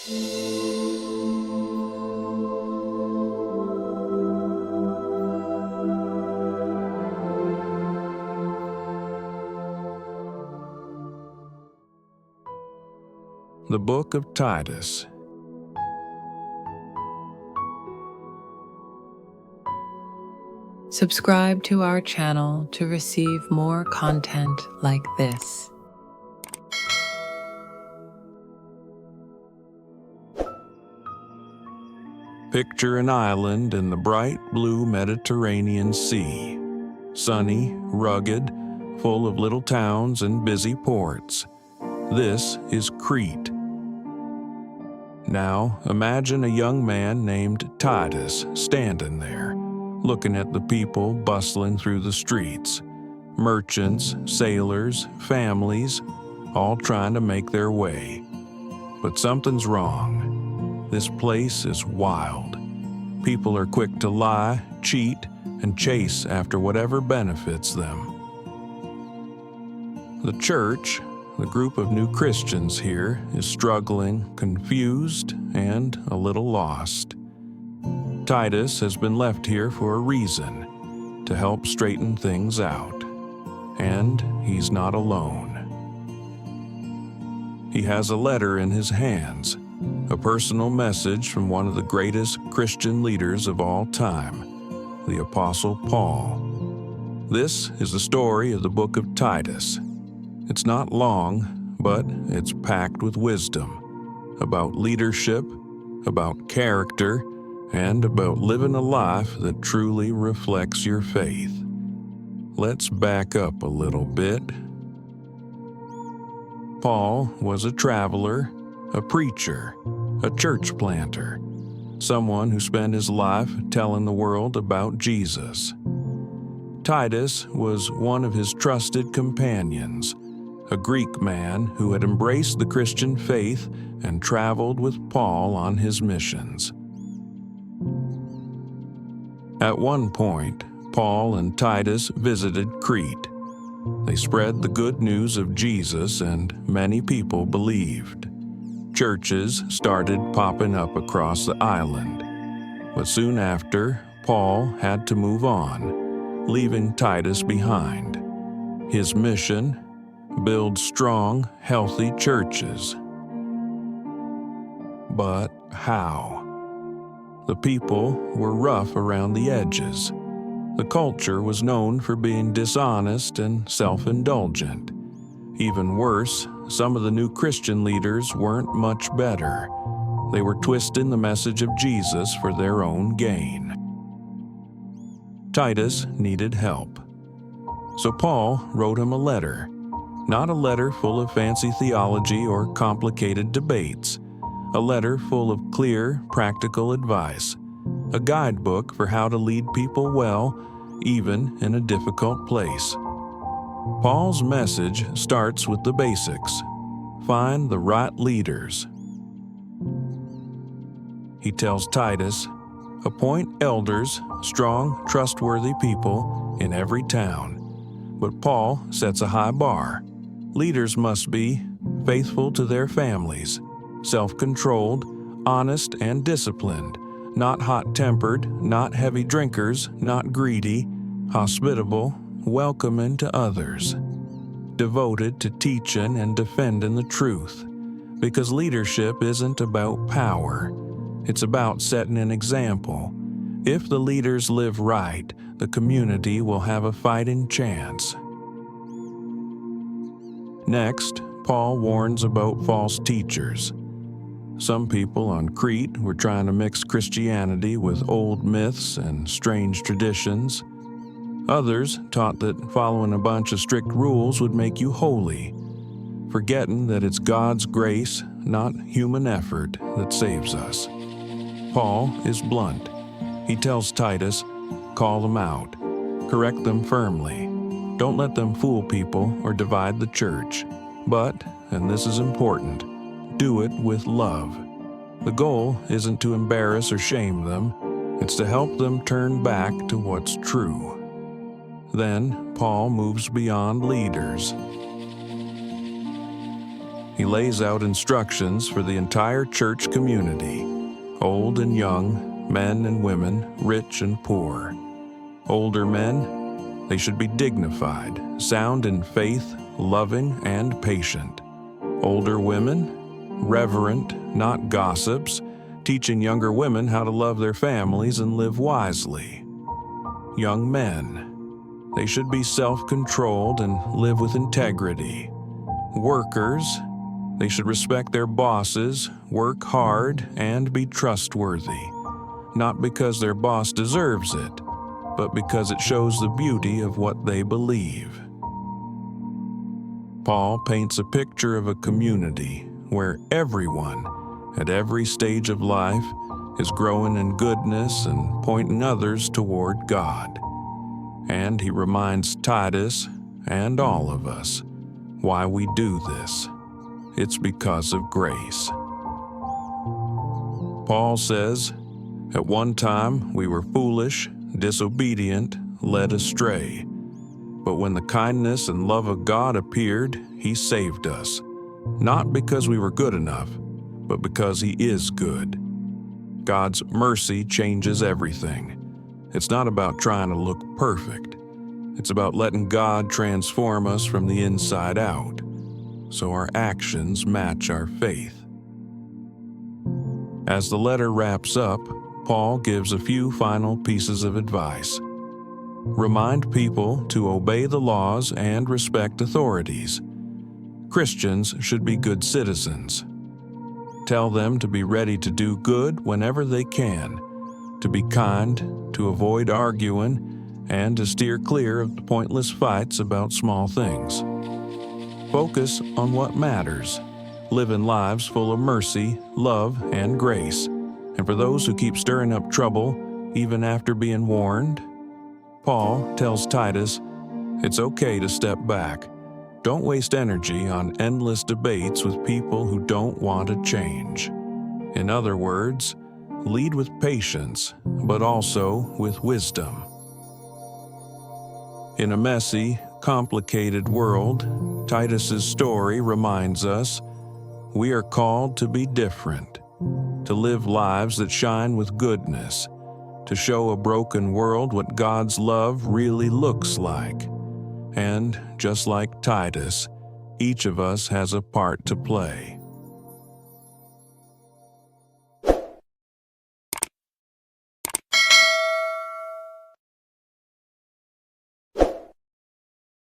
The Book of Titus. Subscribe to our channel to receive more content like this. Picture an island in the bright blue Mediterranean Sea. Sunny, rugged, full of little towns and busy ports. This is Crete. Now, imagine a young man named Titus standing there, looking at the people bustling through the streets. Merchants, sailors, families, all trying to make their way. But something's wrong. This place is wild. People are quick to lie, cheat, and chase after whatever benefits them. The church, the group of new Christians here, is struggling, confused, and a little lost. Titus has been left here for a reason, to help straighten things out. And he's not alone. He has a letter in his hands, a personal message from one of the greatest Christian leaders of all time, the Apostle Paul. This is the story of the Book of Titus. It's not long, but it's packed with wisdom about leadership, about character, and about living a life that truly reflects your faith. Let's back up a little bit. Paul was a traveler, a preacher, a church planter, someone who spent his life telling the world about Jesus. Titus was one of his trusted companions, a Greek man who had embraced the Christian faith and traveled with Paul on his missions. At one point, Paul and Titus visited Crete. They spread the good news of Jesus, and many people believed. Churches started popping up across the island. But soon after, Paul had to move on, leaving Titus behind. His mission: build strong, healthy churches. But how? The people were rough around the edges. The culture was known for being dishonest and self-indulgent. Even worse, some of the new Christian leaders weren't much better. They were twisting the message of Jesus for their own gain. Titus needed help. So Paul wrote him a letter. Not a letter full of fancy theology or complicated debates. A letter full of clear, practical advice. A guidebook for how to lead people well, even in a difficult place. Paul's message starts with the basics. Find the right leaders. He tells Titus, appoint elders, strong, trustworthy people in every town. But Paul sets a high bar. Leaders must be faithful to their families, self-controlled, honest, and disciplined, not hot-tempered, not heavy drinkers, not greedy, hospitable, welcoming to others, devoted to teaching and defending the truth, because leadership isn't about power. It's about setting an example. If the leaders live right, the community will have a fighting chance. Next, Paul warns about false teachers. Some people on Crete were trying to mix Christianity with old myths and strange traditions. Others taught that following a bunch of strict rules would make you holy, forgetting that it's God's grace, not human effort, that saves us. Paul is blunt. He tells Titus, call them out, correct them firmly. Don't let them fool people or divide the church. But, and this is important, do it with love. The goal isn't to embarrass or shame them. It's to help them turn back to what's true. Then, Paul moves beyond leaders. he lays out instructions for the entire church community, old and young, men and women, rich and poor. Older men, they should be dignified, sound in faith, loving, and patient. Older women, reverent, not gossips, teaching younger women how to love their families and live wisely. Young men, they should be self-controlled and live with integrity. Workers, they should respect their bosses, work hard, and be trustworthy, not because their boss deserves it, but because it shows the beauty of what they believe. Paul paints a picture of a community where everyone, at every stage of life, is growing in goodness and pointing others toward God. And he reminds Titus and all of us why we do this. It's because of grace. Paul says, "At one time we were foolish, disobedient, led astray. But when the kindness and love of God appeared, he saved us, not because we were good enough, but because he is good." God's mercy changes everything. It's not about trying to look perfect. It's about letting God transform us from the inside out, so our actions match our faith. As the letter wraps up, Paul gives a few final pieces of advice. Remind people to obey the laws and respect authorities. Christians should be good citizens. Tell them to be ready to do good whenever they can, to be kind, to avoid arguing, and to steer clear of the pointless fights about small things. Focus on what matters, living lives full of mercy, love, and grace. And for those who keep stirring up trouble, even after being warned, Paul tells Titus, it's okay to step back. Don't waste energy on endless debates with people who don't want to change. In other words, lead with patience, but also with wisdom. In a messy, complicated world, Titus's story reminds us we are called to be different, to live lives that shine with goodness, to show a broken world what God's love really looks like. And just like Titus, each of us has a part to play.